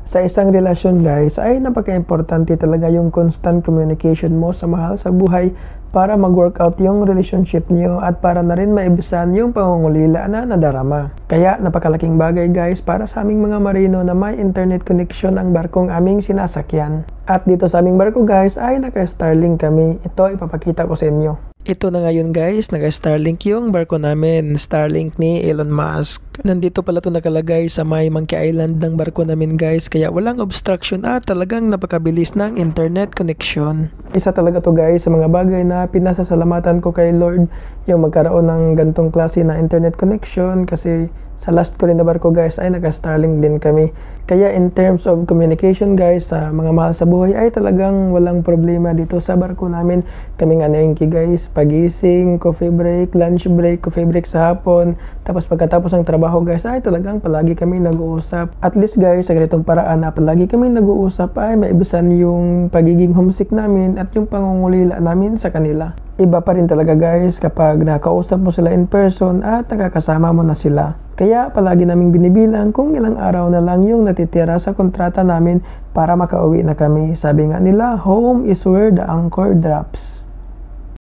Sa isang relasyon guys ay napaka-importante talaga yung constant communication mo sa mahal sa buhay para mag-workout yung relationship niyo at para na rin maibisan yung pangungulila na nadarama. Kaya napakalaking bagay guys para sa aming mga marino na may internet connection ang barkong aming sinasakyan. At dito sa aming barko guys ay naka-Starlink kami. Ito ipapakita ko sa inyo. Ito na ngayon guys, naka-Starlink yung barko namin, Starlink ni Elon Musk. Nandito pala ito nakalagay sa may Monkey Island ng barko namin guys, kaya walang obstruction at talagang napakabilis ng internet connection. Isa talaga to guys sa mga bagay na pinasasalamatan ko kay Lord, yung magkaroon ng gantong klase na internet connection kasi sa last ko rin na barko guys ay naka-Starlink din kami. Kaya in terms of communication guys sa mga mahal sa buhay ay talagang walang problema dito sa barko namin. Kaming anengki guys, pagising, coffee break, lunch break, coffee break sa hapon. Tapos pagkatapos ng trabaho guys ay talagang palagi kami nag-uusap. At least guys sa ganitong paraan na palagi kami nag-uusap ay maibisan yung pagiging homesick namin at yung pangungulila namin sa kanila. Iba pa rin talaga guys kapag nakausap mo sila in person at nakakasama mo na sila. Kaya palagi naming binibilang kung ilang araw na lang yung natitira sa kontrata namin para makauwi na kami. Sabi nga nila, home is where the anchor drops.